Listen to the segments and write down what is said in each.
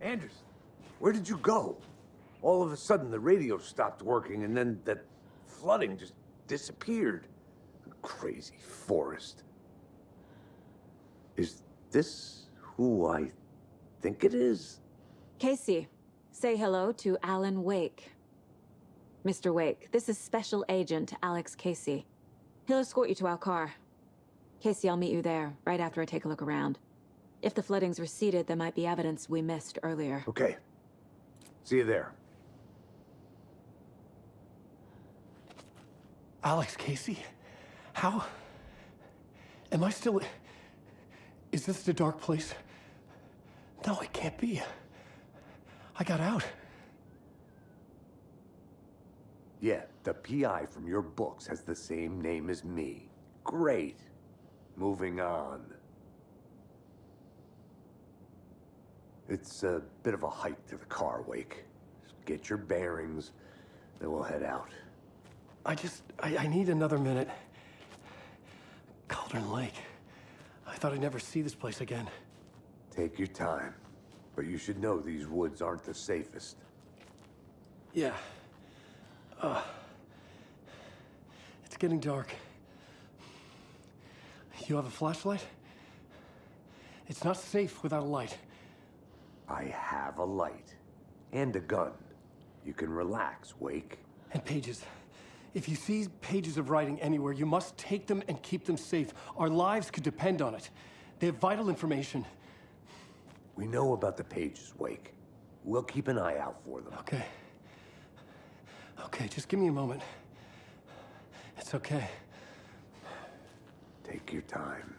Anderson, where did you go? All of a sudden, the radio stopped working, and then that flooding just disappeared. Crazy forest. Is this who I think it is? Casey, say hello to Alan Wake. Mr. Wake, this is Special Agent Alex Casey. He'll escort you to our car. Casey, I'll meet you there, right after I take a look around. If the flooding's receded, there might be evidence we missed earlier. Okay. See you there. Alex Casey? How? Am I still... Is this the dark place? No, it can't be. I got out. Yeah, the PI from your books has the same name as me. Great. Moving on. It's a bit of a hike to the car, Wake. Just get your bearings, then we'll head out. I need another minute. Cauldron Lake. I thought I'd never see this place again. Take your time. But you should know these woods aren't the safest. Yeah. It's getting dark. You have a flashlight? It's not safe without a light. I have a light. And a gun. You can relax, Wake. And pages. If you see pages of writing anywhere, you must take them and keep them safe. Our lives could depend on it. They have vital information. We know about the pages, Wake. We'll keep an eye out for them. Okay. Okay, just give me a moment. It's okay. Take your time.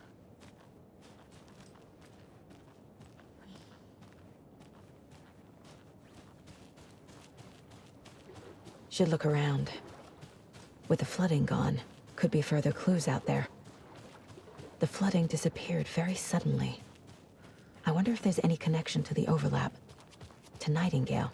Should look around. With the flooding gone, could be further clues out there. The flooding disappeared very suddenly. I wonder if there's any connection to the overlap. To Nightingale.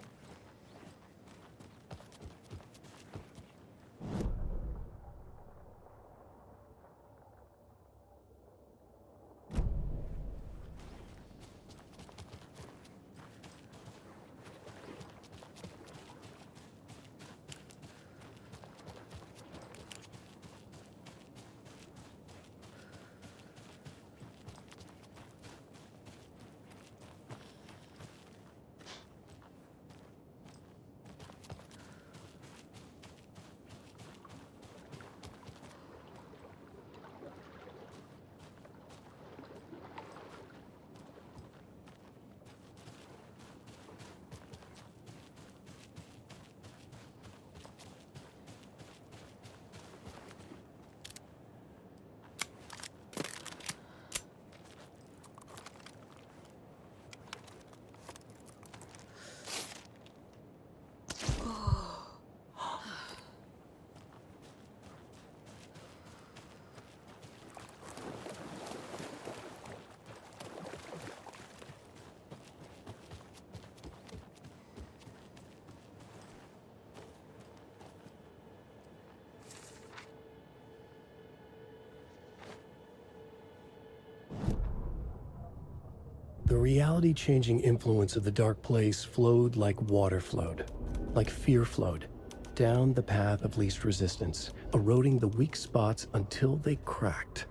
The reality-changing influence of the dark place flowed like water flowed, like fear flowed, down the path of least resistance, eroding the weak spots until they cracked.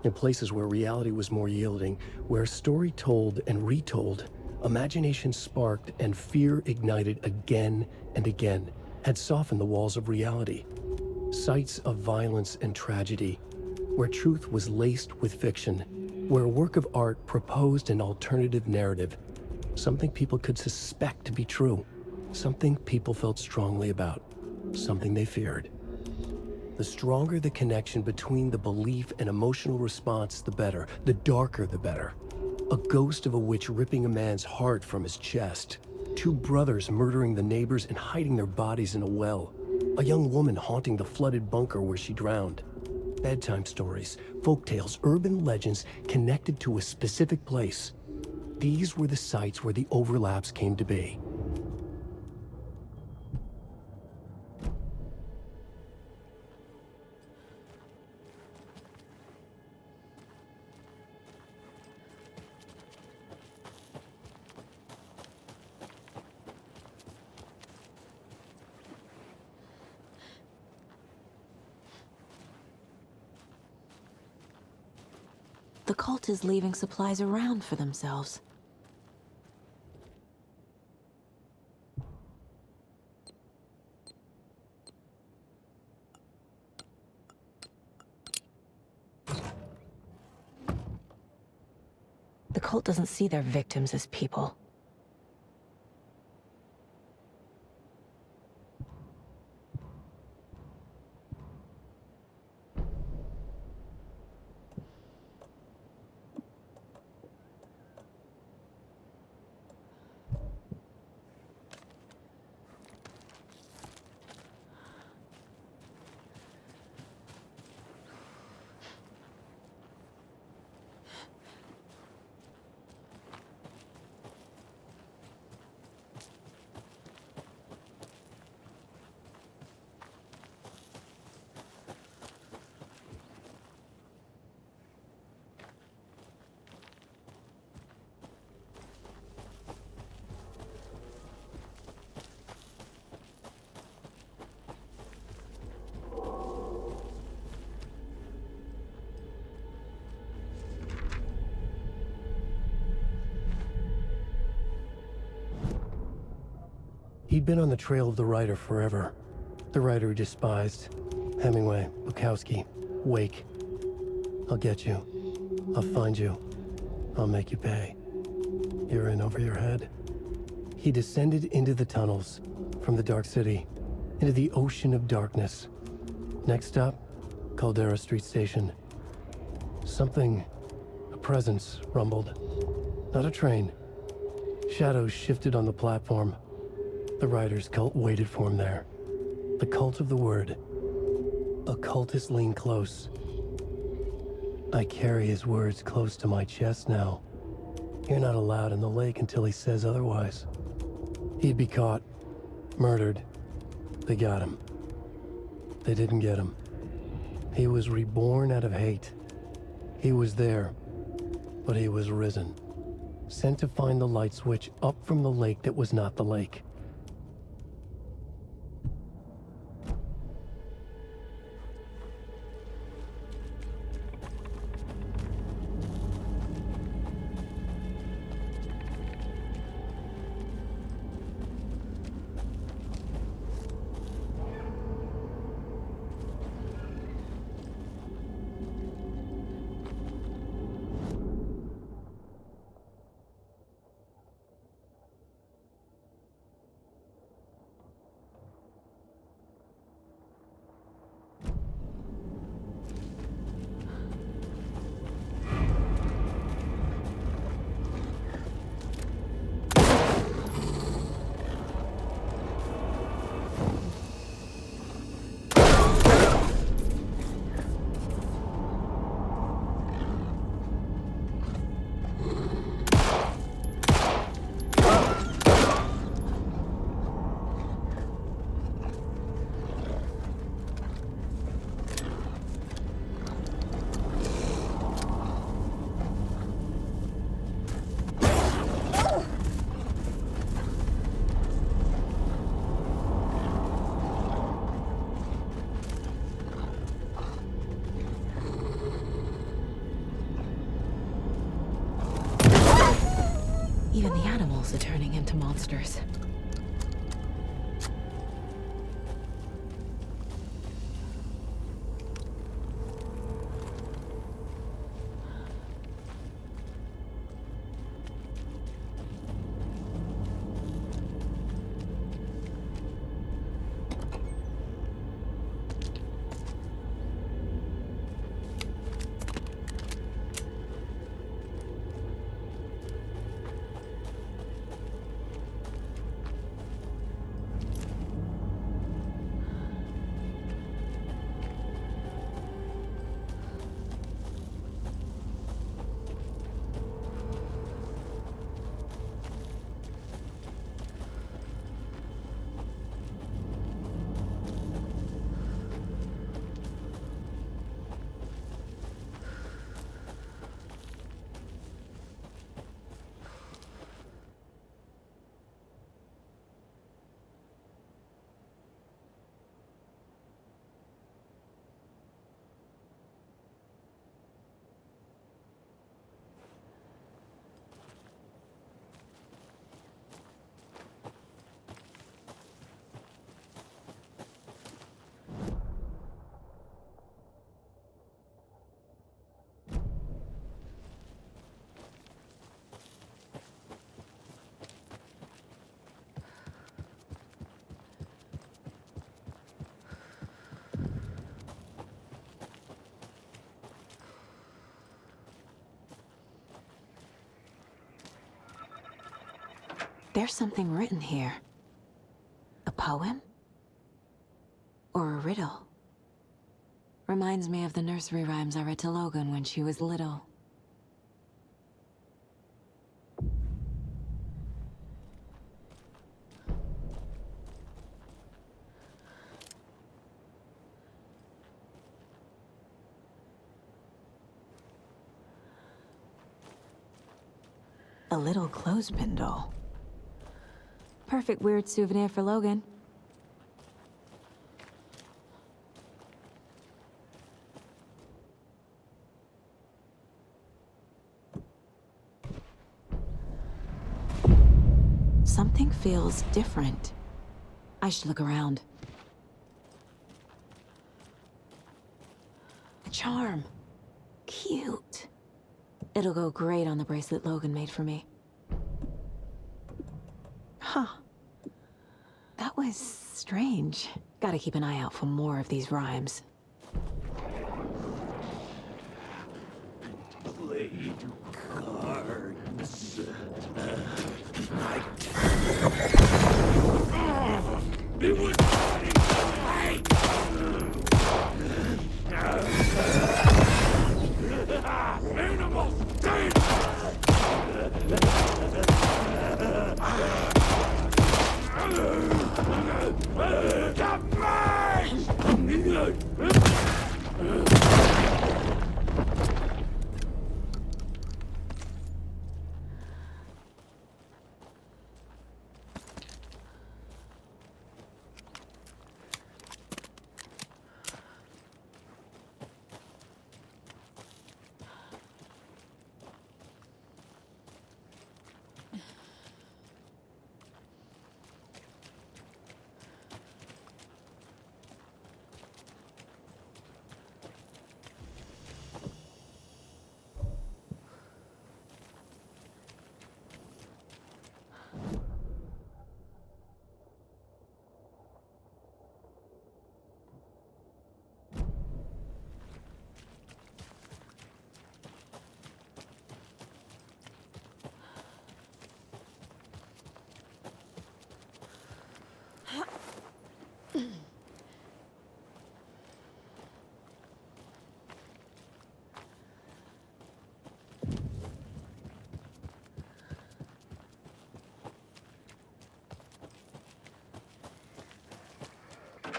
In places where reality was more yielding, where story told and retold, imagination sparked and fear ignited again and again, had softened the walls of reality. Sites of violence and tragedy, where truth was laced with fiction, where a work of art proposed an alternative narrative, something people could suspect to be true, something people felt strongly about, something they feared. The stronger the connection between the belief and emotional response, the better. The darker, the better. A ghost of a witch ripping a man's heart from his chest. Two brothers murdering the neighbors and hiding their bodies in a well. A young woman haunting the flooded bunker where she drowned. Bedtime stories, folktales, urban legends connected to a specific place. These were the sites where the overlaps came to be. the cult is leaving supplies around for themselves. The cult doesn't see their victims as people. He'd been on the trail of the writer forever. The writer he despised. Hemingway, Bukowski, Wake. I'll get you. I'll find you. I'll make you pay. You're in over your head. He descended into the tunnels, from the Dark City, into the ocean of darkness. Next stop, Caldera Street Station. Something, a presence, rumbled. Not a train. Shadows shifted on the platform. The writer's cult waited for him there. The cult of the word. Occultists lean close. I carry his words close to my chest now. You're not allowed in the lake until he says otherwise. He'd be caught. Murdered. They got him. They didn't get him. He was reborn out of hate. He was there, but he was risen. Sent to find the light switch up from the lake that was not the lake. Even the animals are turning into monsters. There's something written here. A poem? Or a riddle? Reminds me of the nursery rhymes I read to Logan when she was little. A little clothespin doll. Perfect weird souvenir for Logan. Something feels different. I should look around. A charm. Cute. It'll go great on the bracelet Logan made for me. Huh. That was strange. Gotta keep an eye out for more of these rhymes. Played cards. It was animals!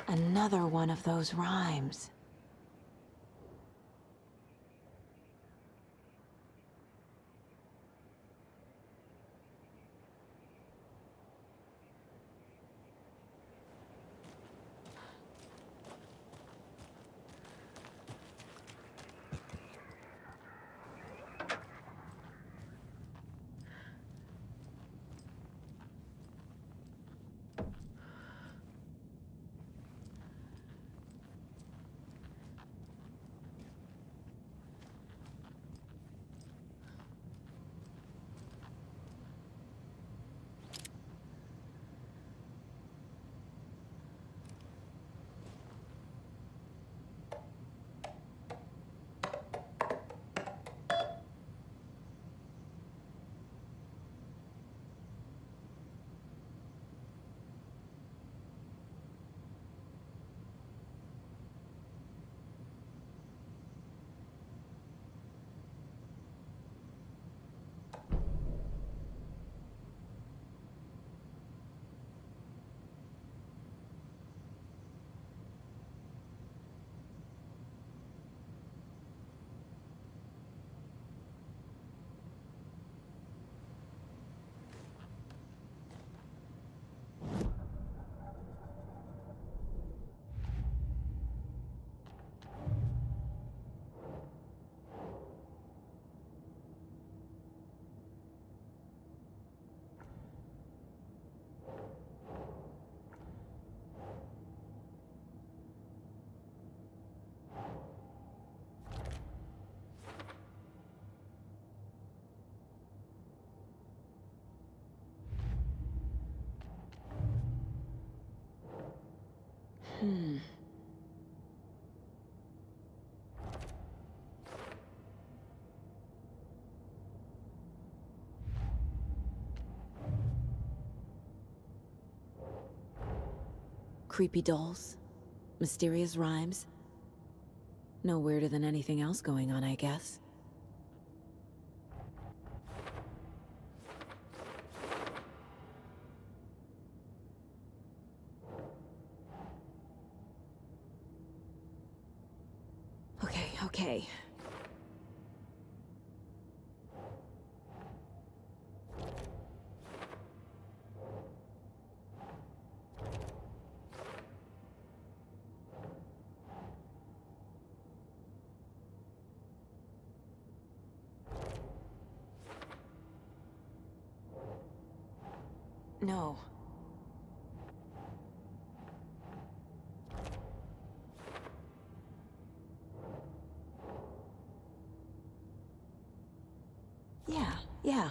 Another one of those rhymes. Creepy dolls. Mysterious rhymes. No weirder than anything else going on, I guess. Okay. No. Yeah.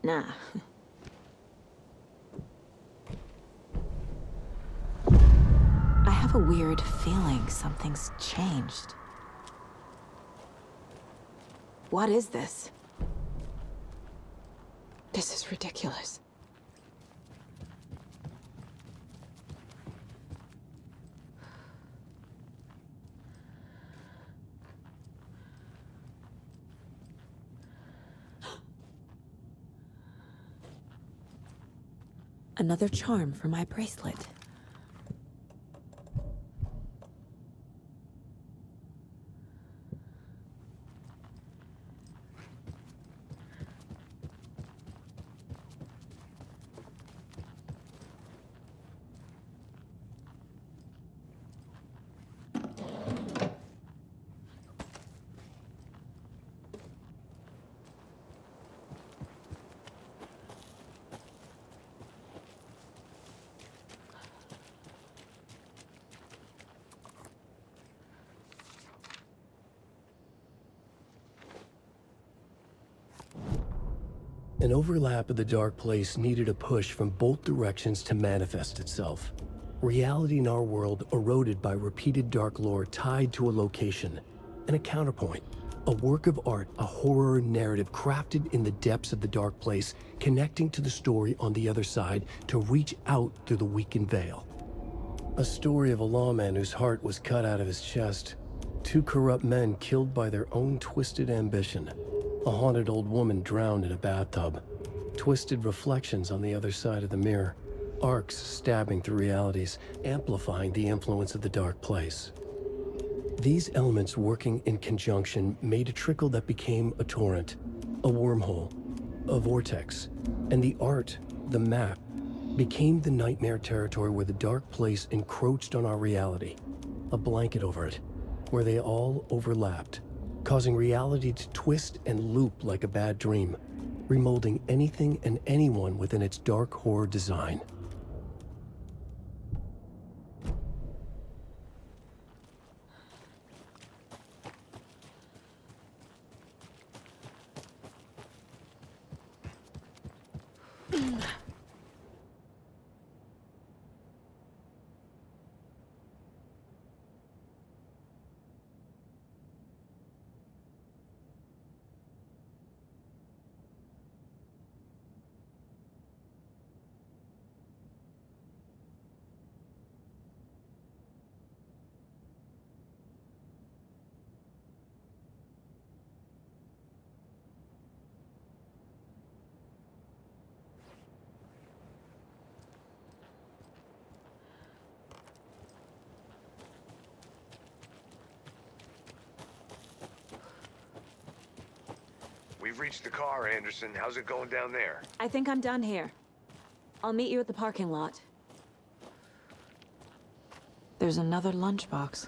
Nah. I have a weird feeling something's changed. What is this? This is ridiculous. Another charm for my bracelet. An overlap of the dark place needed a push from both directions to manifest itself. Reality in our world eroded by repeated dark lore tied to a location, and a counterpoint. A work of art, a horror narrative crafted in the depths of the dark place, connecting to the story on the other side to reach out through the weakened veil. A story of a lawman whose heart was cut out of his chest. Two corrupt men killed by their own twisted ambition. A haunted old woman drowned in a bathtub. Twisted reflections on the other side of the mirror. Arcs stabbing through realities, amplifying the influence of the dark place. These elements working in conjunction made a trickle that became a torrent, a wormhole, a vortex, and the art, the map, became the nightmare territory where the dark place encroached on our reality, a blanket over it, where they all overlapped, causing reality to twist and loop like a bad dream, remolding anything and anyone within its dark horror design. We've reached the car, Anderson. How's it going down there? I think I'm done here. I'll meet you at the parking lot. There's another lunchbox.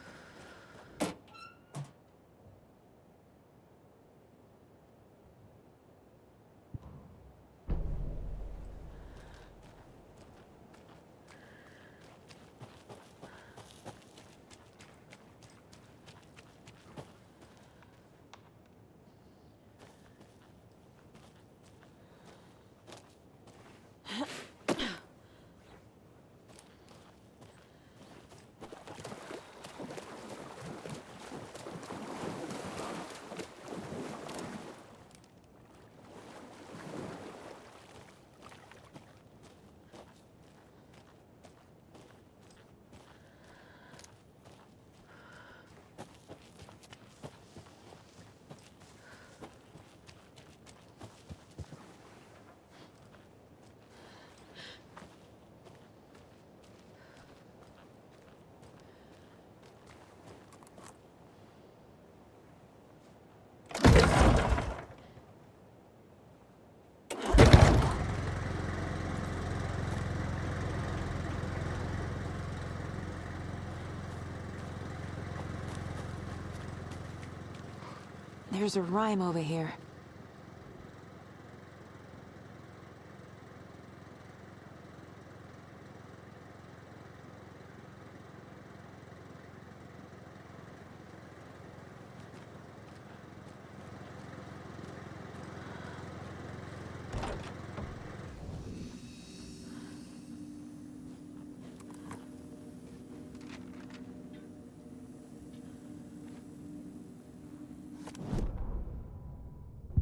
There's a rhyme over here.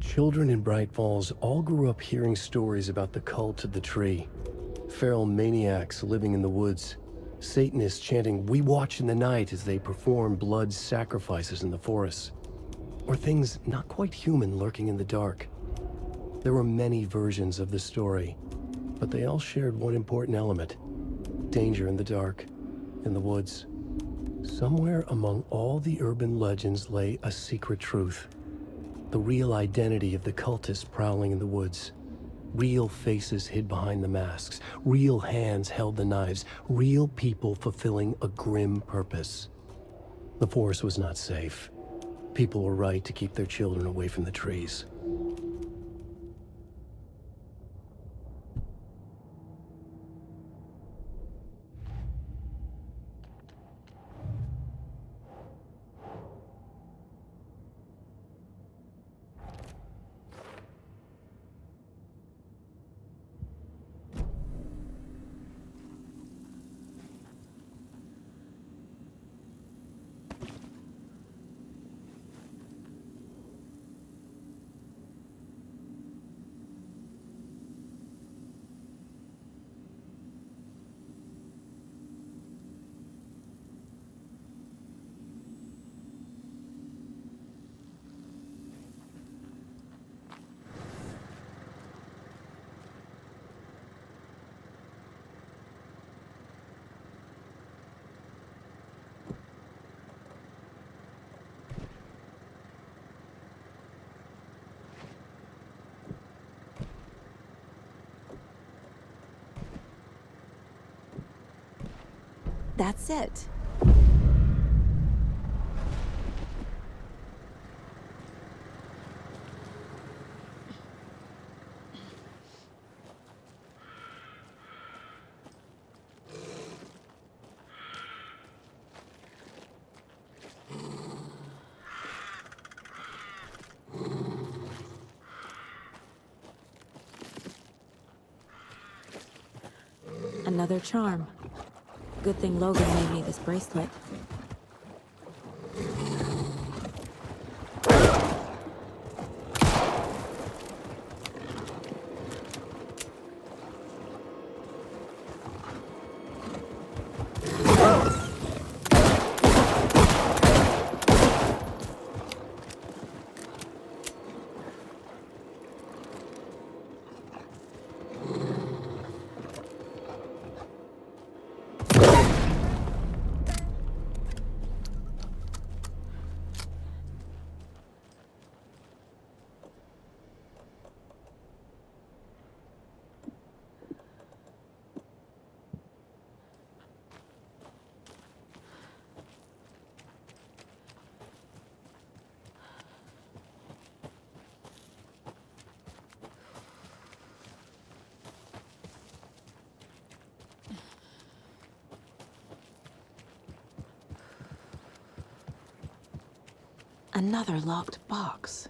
Children in Bright Falls all grew up hearing stories about the cult of the tree. Feral maniacs living in the woods. Satanists chanting, "We watch in the night," as they perform blood sacrifices in the forests. Or things not quite human lurking in the dark. There were many versions of the story, but they all shared one important element: danger in the dark, in the woods. Somewhere among all the urban legends lay a secret truth. The real identity of the cultists prowling in the woods. Real faces hid behind the masks. Real hands held the knives. Real people fulfilling a grim purpose. The forest was not safe. People were right to keep their children away from the trees. That's it. Another charm. Good thing Logan made me this bracelet. Another locked box.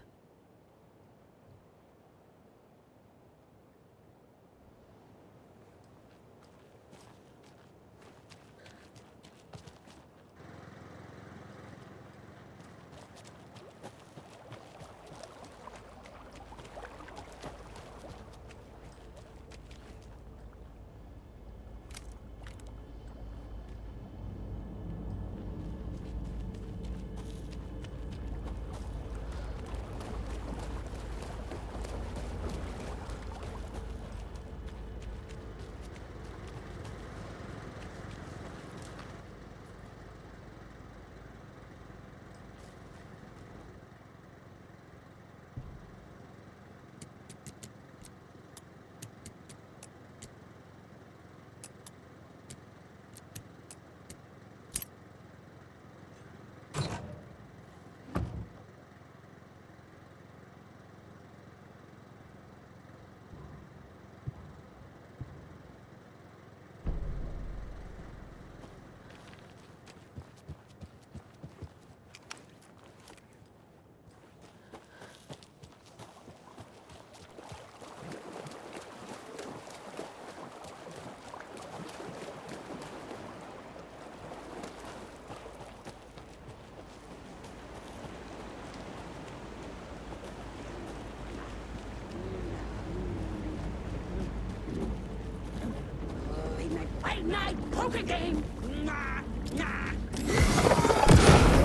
Night poker game!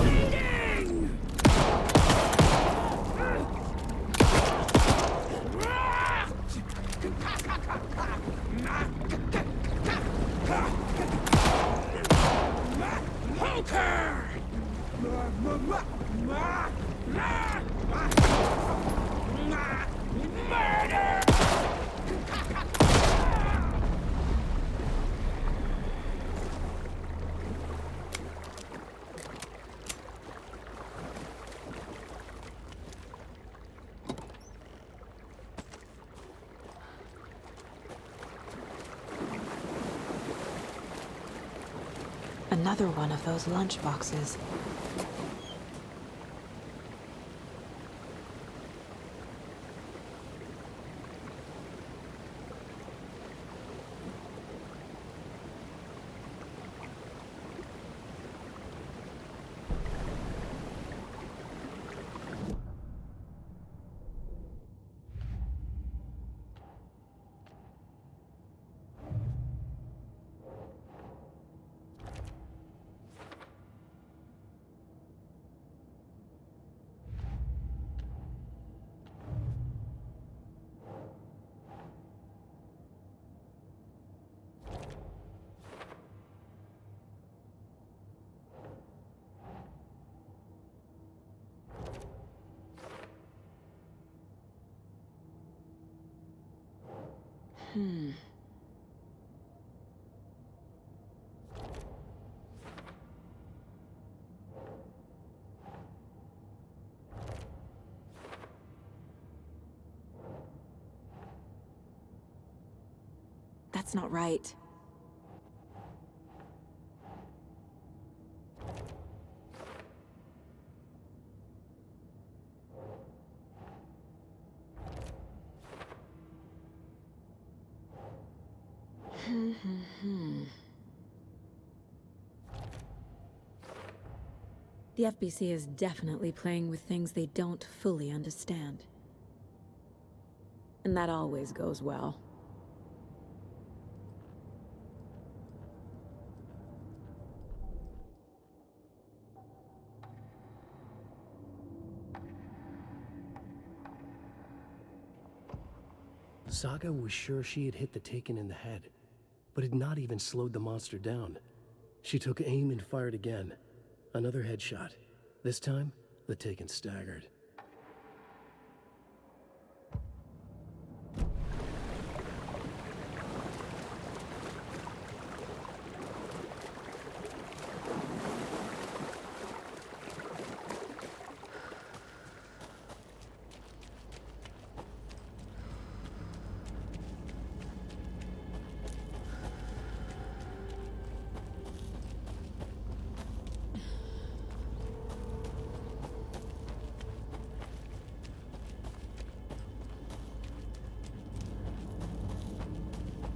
Waiting! Poker! Murder! Another one of those lunch boxes. That's not right. The FBC is definitely playing with things they don't fully understand. And that always goes well. Saga was sure she had hit the Taken in the head, but had not even slowed the monster down. She took aim and fired again. Another headshot. This time, the Taken staggered.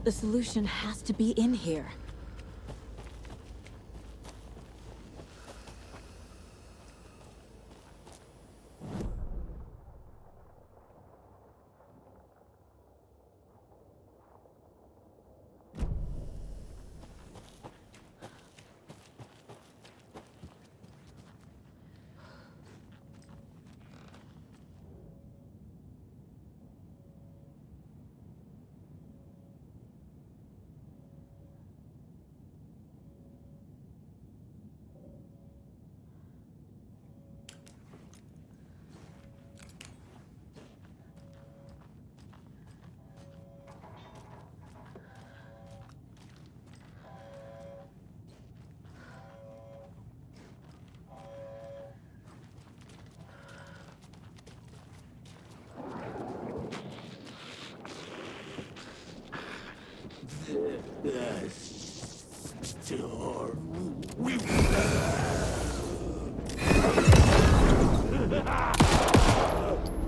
The solution has to be in here.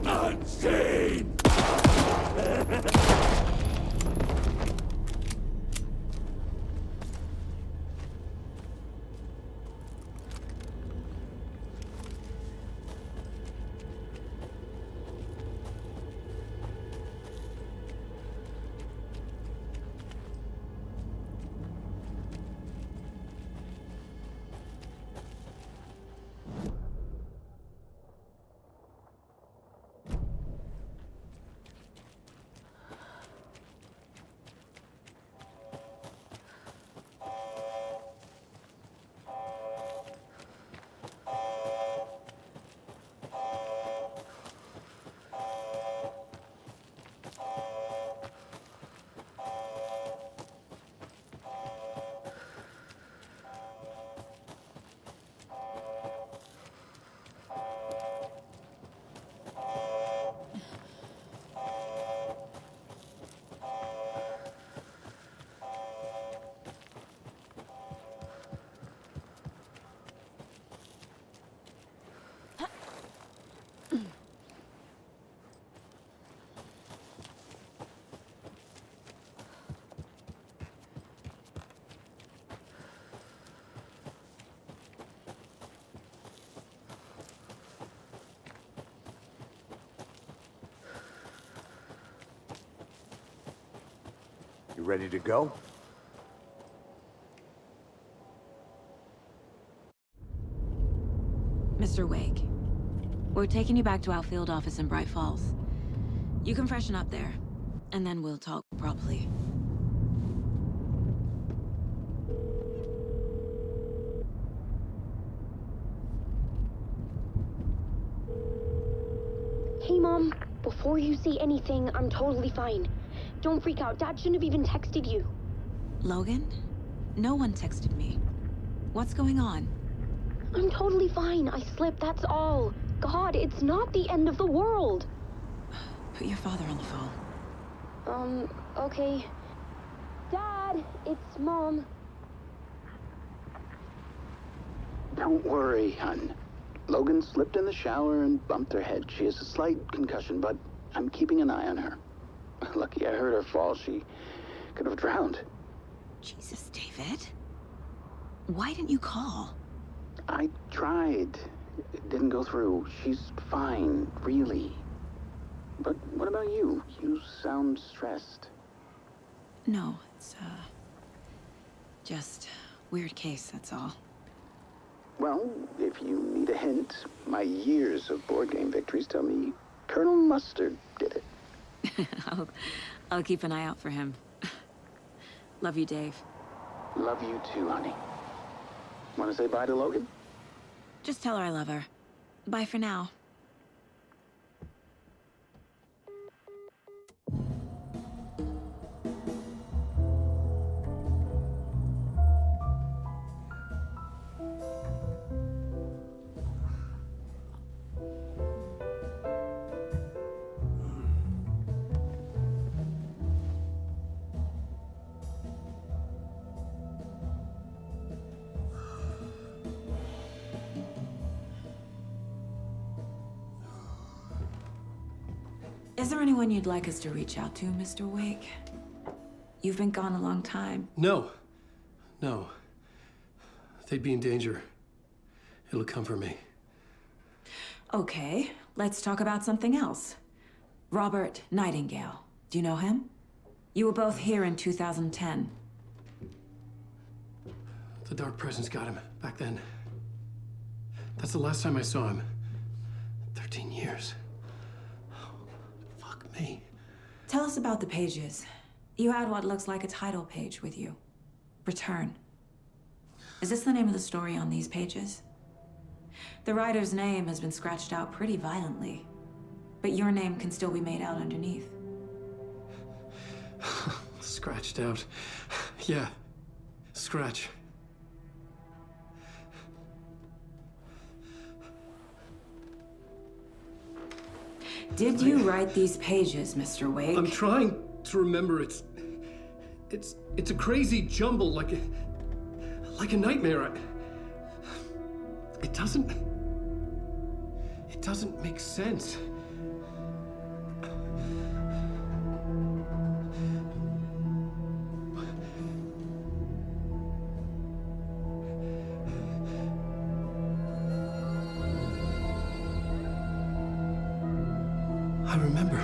Unseen! You ready to go? Mr. Wake, we're taking you back to our field office in Bright Falls. You can freshen up there, and then we'll talk properly. Hey, Mom. Before you say anything, I'm totally fine. Don't freak out. Dad shouldn't have even texted you. Logan? No one texted me. What's going on? I'm totally fine. I slipped, that's all. God, it's not the end of the world. Put your father on the phone. Okay. Dad, it's Mom. Don't worry, hon. Logan slipped in the shower and bumped her head. She has a slight concussion, but I'm keeping an eye on her. Lucky I heard her fall. She could have drowned. Jesus, David. Why didn't you call? I tried. It didn't go through. She's fine, really. But what about you? You sound stressed. No, it's, just weird case, that's all. Well, if you need a hint, my years of board game victories tell me Colonel Mustard did it. I'll keep an eye out for him. Love you, Dave. Love you too, honey. Want to say bye to Logan? Just tell her I love her. Bye for now. Is there anyone you'd like us to reach out to, Mr. Wake? You've been gone a long time. No. No. They'd be in danger. It'll come for me. Okay, let's talk about something else. Robert Nightingale. Do you know him? You were both here in 2010. The Dark Presence got him back then. That's the last time I saw him. 13 years. Fuck me. Tell us about the pages. You had what looks like a title page with you. Return. Is this the name of the story on these pages? The writer's name has been scratched out pretty violently, but your name can still be made out underneath. Scratched out. Yeah. Scratch. Did you write these pages, Mr. Wake? I'm trying to remember. It's a crazy jumble, like a nightmare. It doesn't make sense. I remember.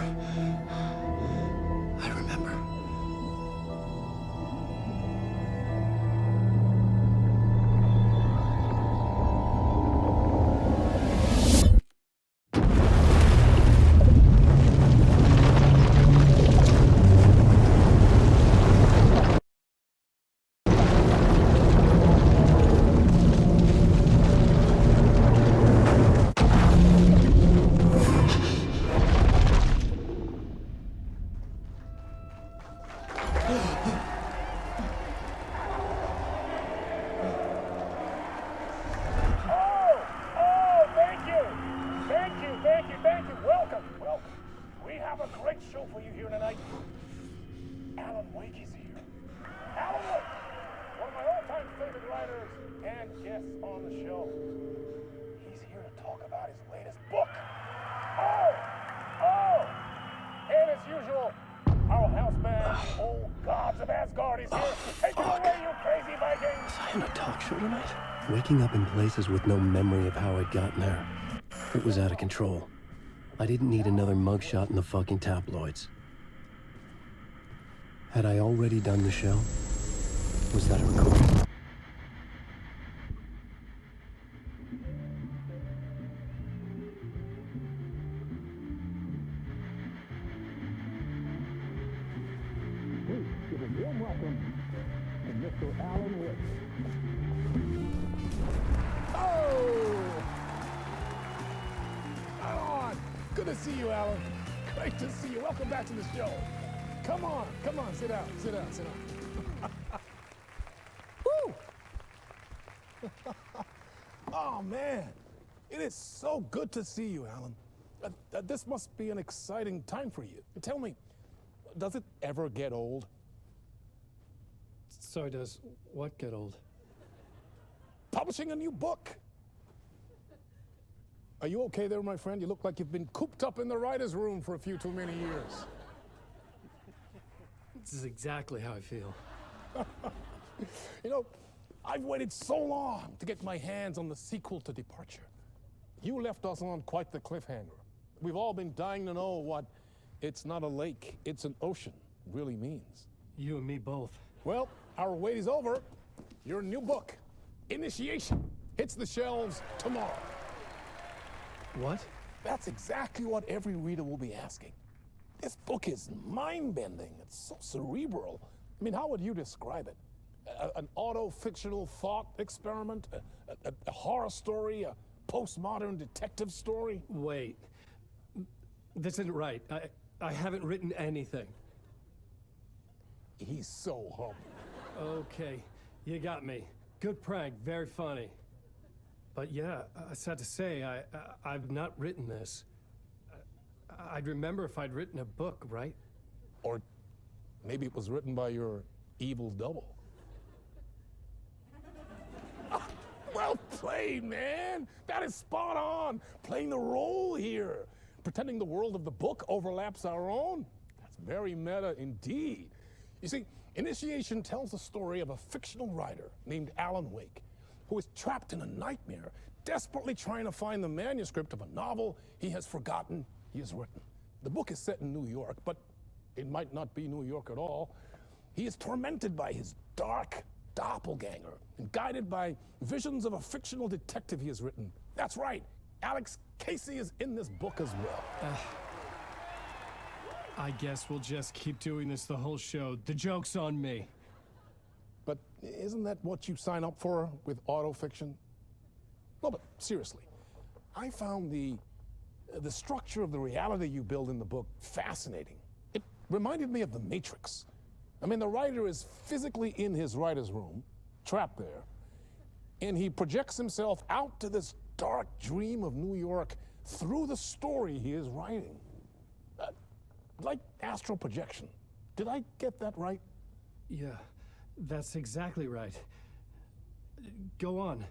Waking up in places with no memory of how I'd gotten there. It was out of control. I didn't need another mugshot in the fucking tabloids. Had I already done the show? Was that a recording? Please give a warm welcome to Mr. Alan Wake. Good to see you, Alan. Great to see you. Welcome back to the show. Come on, sit down. Woo! Oh, man. It is so good to see you, Alan. This must be an exciting time for you. Tell me, does it ever get old? Sorry, does what get old? Publishing a new book. Are you okay there, my friend? You look like you've been cooped up in the writer's room for a few too many years. This is exactly how I feel. You know, I've waited so long to get my hands on the sequel to Departure. You left us on quite the cliffhanger. We've all been dying to know what "it's not a lake, it's an ocean" really means. You and me both. Well, our wait is over. Your new book, Initiation, hits the shelves tomorrow. What? That's exactly what every reader will be asking. This book is mind-bending. It's so cerebral. I mean, how would you describe it? An auto-fictional thought experiment? A horror story? A postmodern detective story? Wait. This isn't right. I haven't written anything. He's so humble. Okay, you got me. Good prank, very funny. But yeah, sad to say, I've not written this. I'd remember if I'd written a book, right? Or maybe it was written by your evil double. Well played, man. That is spot on. Playing the role here. Pretending the world of the book overlaps our own. That's very meta indeed. You see, Initiation tells the story of a fictional writer named Alan Wake, who is trapped in a nightmare, desperately trying to find the manuscript of a novel he has forgotten he has written. The book is set in New York, but it might not be New York at all. He is tormented by his dark doppelganger and guided by visions of a fictional detective he has written. That's right, Alex Casey is in this book as well. I guess we'll just keep doing this the whole show. The joke's on me. But isn't that what you sign up for with autofiction? No, but seriously, I found the structure of the reality you build in the book fascinating. It reminded me of The Matrix. I mean, the writer is physically in his writer's room, trapped there, and he projects himself out to this dark dream of New York through the story he is writing. Like astral projection. Did I get that right? Yeah, that's exactly right. Go on.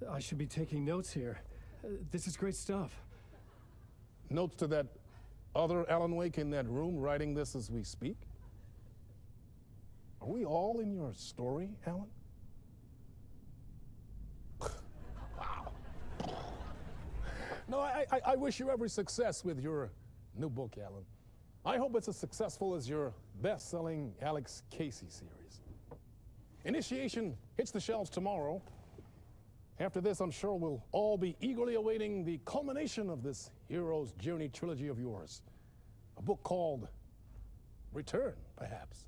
I should be taking notes here. This is great stuff. Notes to that other Alan Wake in that room writing this as we speak? Are we all in your story, Alan? Wow. No, I wish you every success with your new book, Alan. I hope it's as successful as your best-selling Alex Casey series. Initiation hits the shelves tomorrow. After this, I'm sure we'll all be eagerly awaiting the culmination of this hero's journey trilogy of yours. A book called Return, perhaps.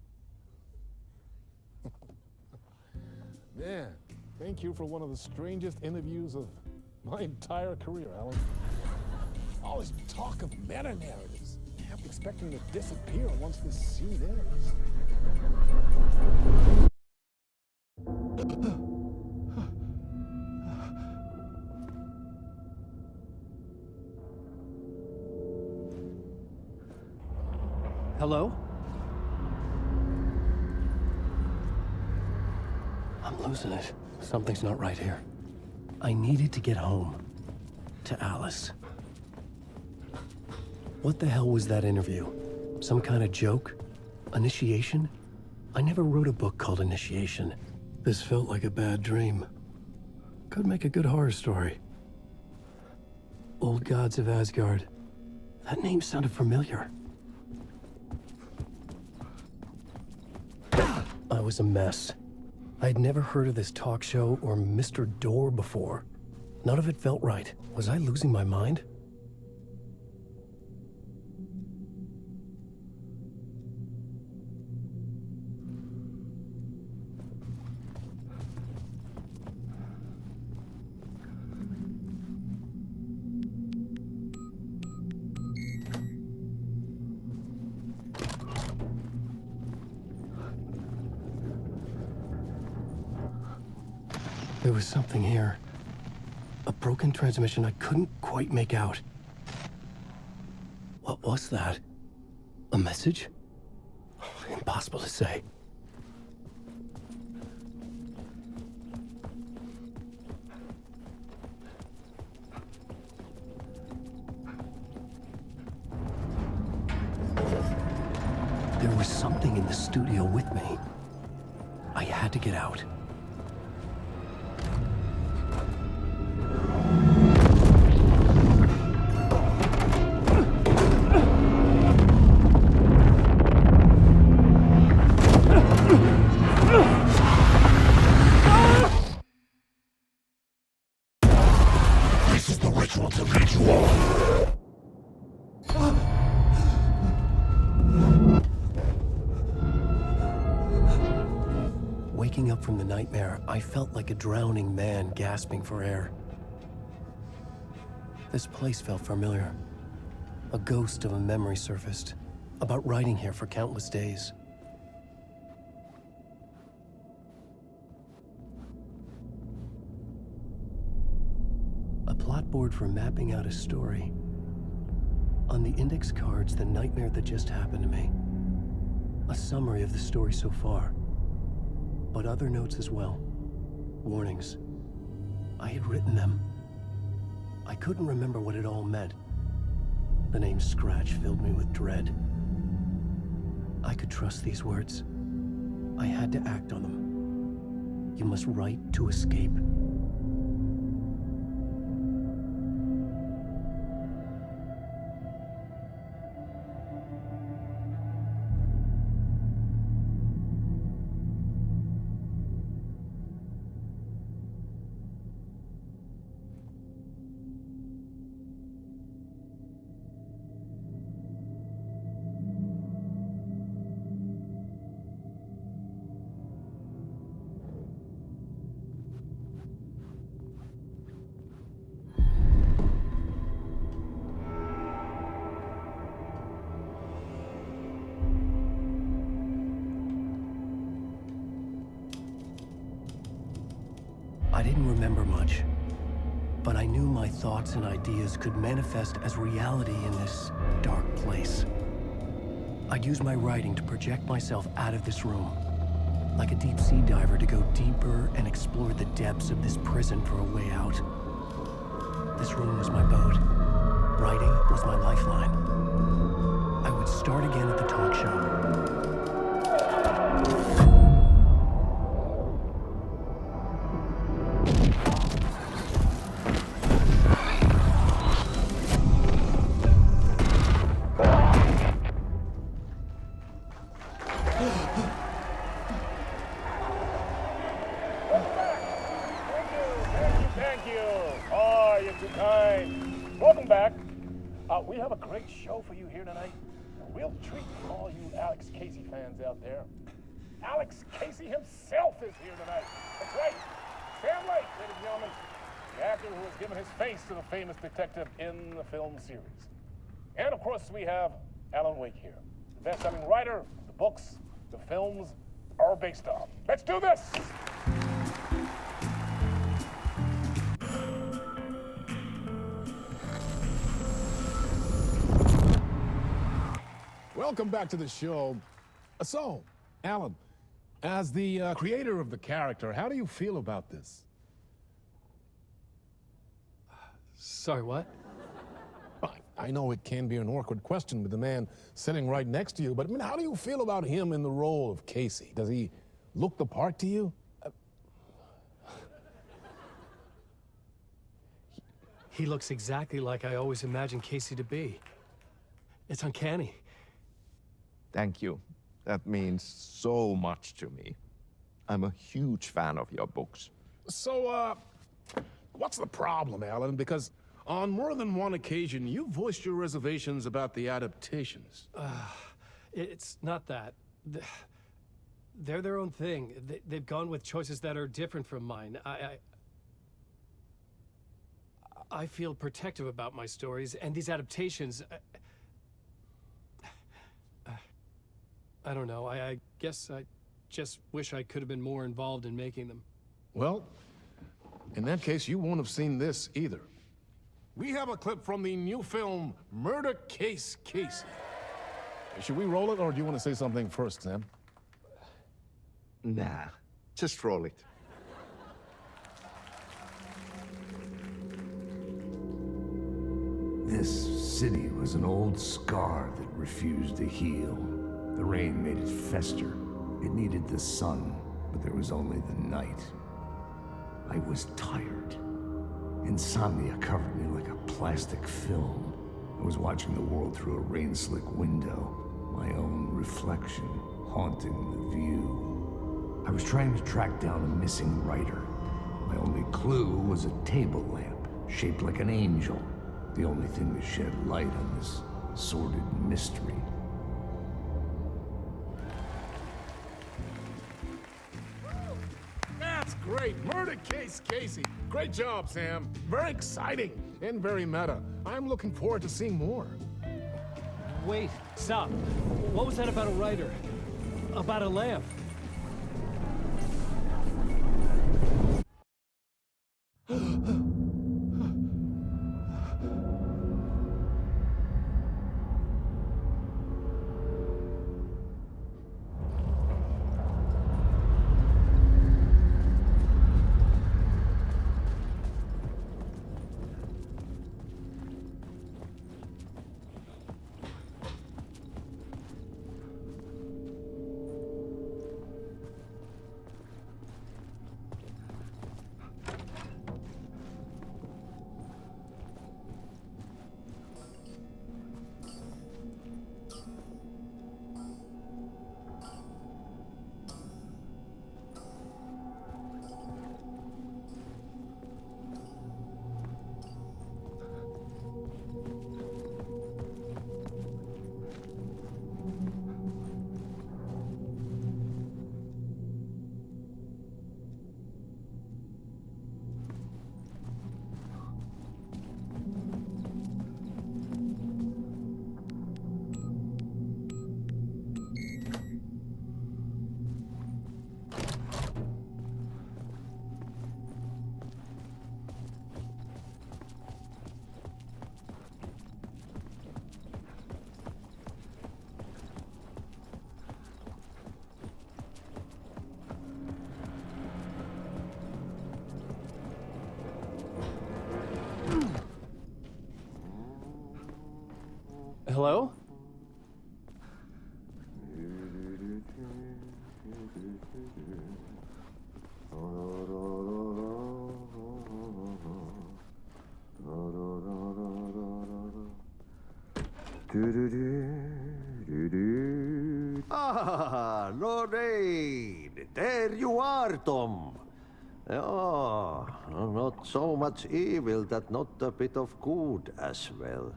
Man, thank you for one of the strangest interviews of my entire career, Alan. All this talk of meta-narratives. I'm expecting to disappear once this scene ends. Hello? I'm losing it. Something's not right here. I needed to get home. To Alice. What the hell was that interview? Some kind of joke? Initiation? I never wrote a book called Initiation. This felt like a bad dream. Could make a good horror story. Old Gods of Asgard. That name sounded familiar. I was a mess. I'd never heard of this talk show or Mr. Door before. None of it felt right. Was I losing my mind? There was something here. A broken transmission I couldn't quite make out. What was that? A message? Impossible to say. There was something in the studio with me. I had to get out. was a ritual. Waking up from the nightmare, I felt like a drowning man gasping for air. This place felt familiar. A ghost of a memory surfaced, about riding here for countless days. A plot board for mapping out a story. On the index cards, the nightmare that just happened to me. A summary of the story so far. But other notes as well. Warnings. I had written them. I couldn't remember what it all meant. The name Scratch filled me with dread. I could trust these words. I had to act on them. You must write to escape. I didn't remember much, but I knew my thoughts and ideas could manifest as reality in this dark place. I'd use my writing to project myself out of this room, like a deep sea diver to go deeper and explore the depths of this prison for a way out. This room was my boat. Writing was my lifeline. I would start again at the talk show. Thank you. Oh, you're too kind. Welcome back. We have a great show for you here tonight. A real treat for all you Alex Casey fans out there. Alex Casey himself is here tonight. That's right. Sam Lake, ladies and gentlemen, the actor who has given his face to the famous detective in the film series. And of course, we have Alan Wake here, the best-selling writer the books the films are based on. Let's do this! Welcome back to the show. So, Alan, as the creator of the character, how do you feel about this? Sorry, what? I know it can be an awkward question with the man sitting right next to you, but I mean, how do you feel about him in the role of Casey? Does he look the part to you? He looks exactly like I always imagined Casey to be. It's uncanny. Thank you. That means so much to me. I'm a huge fan of your books. So, what's the problem, Alan? Because on more than one occasion, you voiced your reservations about the adaptations. It's not that. They're their own thing. They've gone with choices that are different from mine. I feel protective about my stories, and these adaptations... I don't know. I guess I just wish I could have been more involved in making them. Well, in that case, you won't have seen this either. We have a clip from the new film, Murder Case Casey. Should we roll it, or do you want to say something first, Sam? Nah, just roll it. This city was an old scar that refused to heal. The rain made it fester. It needed the sun, but there was only the night. I was tired. Insomnia covered me like a plastic film. I was watching the world through a rain-slick window, my own reflection haunting the view. I was trying to track down a missing writer. My only clue was a table lamp shaped like an angel, the only thing to shed light on this sordid mystery. That's great. Murder case, Casey. Great job, Sam. Very exciting and very meta. I'm looking forward to seeing more. Wait, stop. What was that about a writer? About a lamp? Hello? Ah, Lorraine! There you are, Tom. Oh, not so much evil that not a bit of good as well.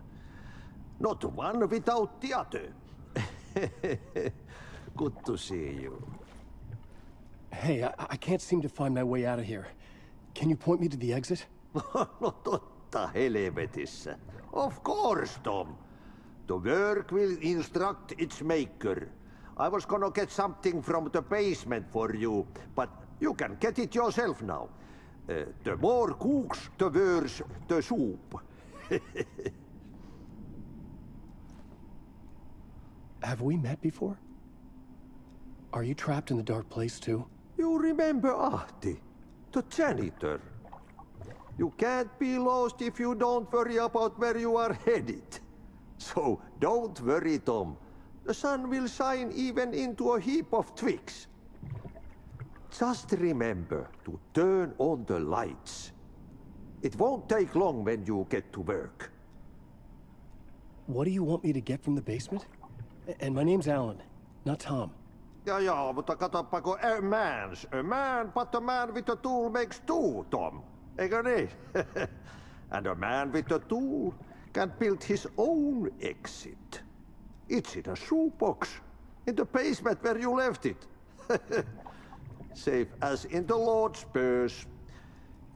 Not one without the other. Good to see you. Hey, I can't seem to find my way out of here. Can you point me to the exit? No totta helvetissä. Of course, Tom. The work will instruct its maker. I was gonna get something from the basement for you, but you can get it yourself now. The more cooks, the worse the soup. Have we met before? Are you trapped in the dark place too? You remember Ahti, the janitor. You can't be lost if you don't worry about where you are headed. So don't worry, Tom. The sun will shine even into a heap of twigs. Just remember to turn on the lights. It won't take long when you get to work. What do you want me to get from the basement? And my name's Alan, not Tom. Ja, mutta katsopako a man, but a man with a tool makes two, Tom. Eikö niin? And a man with a tool can build his own exit. It's in a shoebox, in the basement where you left it. Safe as in the Lord's purse.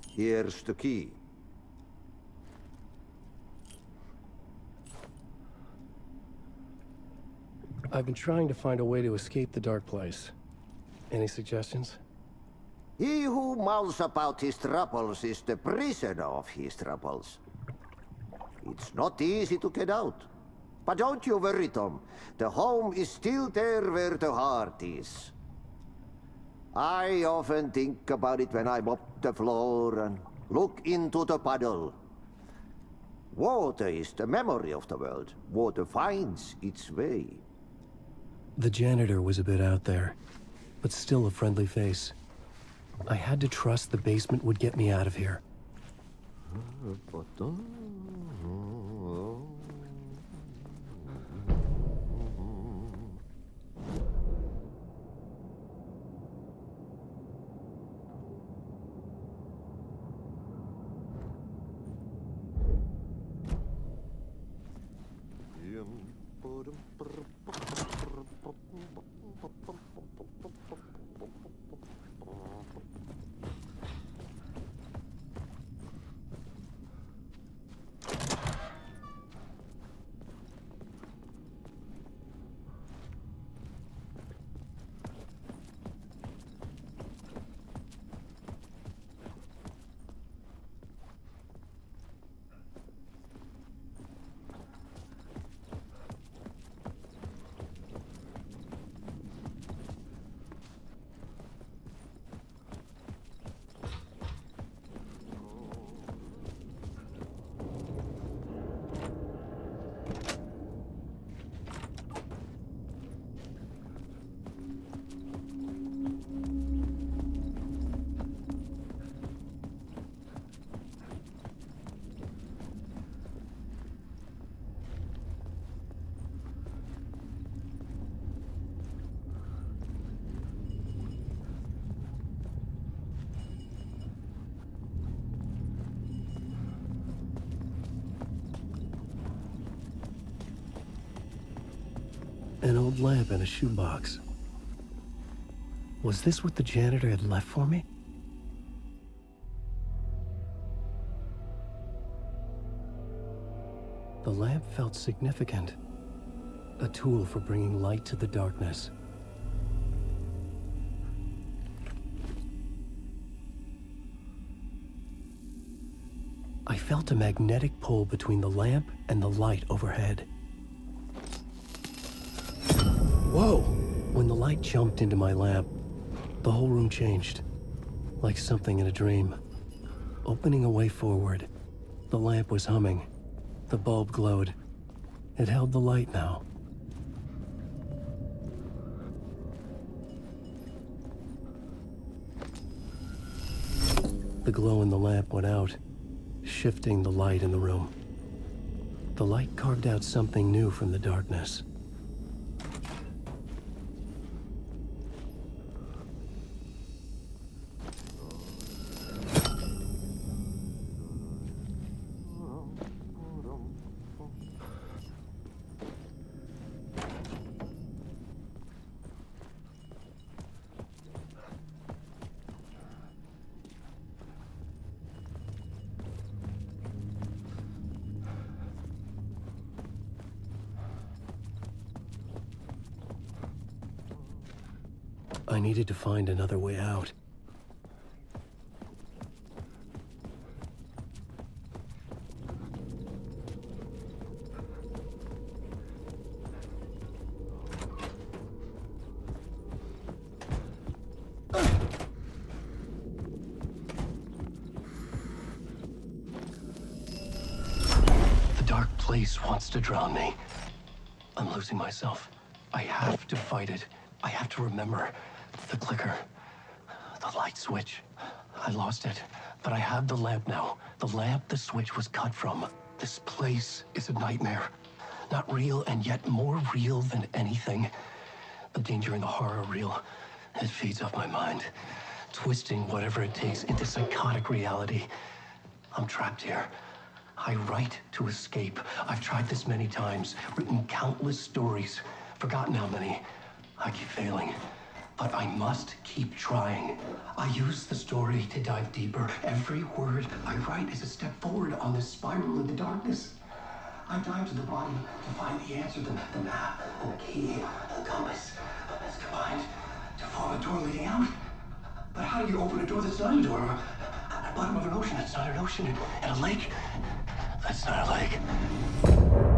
Here's the key. I've been trying to find a way to escape the dark place. Any suggestions? He who mouths about his troubles is the prisoner of his troubles. It's not easy to get out. But don't you worry, Tom. The home is still there where the heart is. I often think about it when I mop the floor and look into the puddle. Water is the memory of the world. Water finds its way. The janitor was a bit out there, but still a friendly face. I had to trust the basement would get me out of here. An old lamp in a shoebox. Was this what the janitor had left for me? The lamp felt significant. A tool for bringing light to the darkness. I felt a magnetic pull between the lamp and the light overhead. Whoa! When the light jumped into my lamp, the whole room changed, like something in a dream. Opening a way forward, the lamp was humming. The bulb glowed. It held the light now. The glow in the lamp went out, shifting the light in the room. The light carved out something new from the darkness. I needed to find another way out. The dark place wants to drown me. I'm losing myself. I have to fight it. I have to remember. The clicker. The light switch. I lost it. But I have the lamp now. The lamp the switch was cut from. This place is a nightmare. Not real, and yet more real than anything. The danger and the horror real. It feeds off my mind. Twisting whatever it takes into psychotic reality. I'm trapped here. I write to escape. I've tried this many times. Written countless stories. Forgotten how many. I keep failing. But I must keep trying. I use the story to dive deeper. Every word I write is a step forward on this spiral in the darkness. I dive to the bottom to find the answer, the map, and the key, the compass. It's combined to form a door leading out. But how do you open a door that's not a door? At the bottom of an ocean that's not an ocean. And a lake that's not a lake.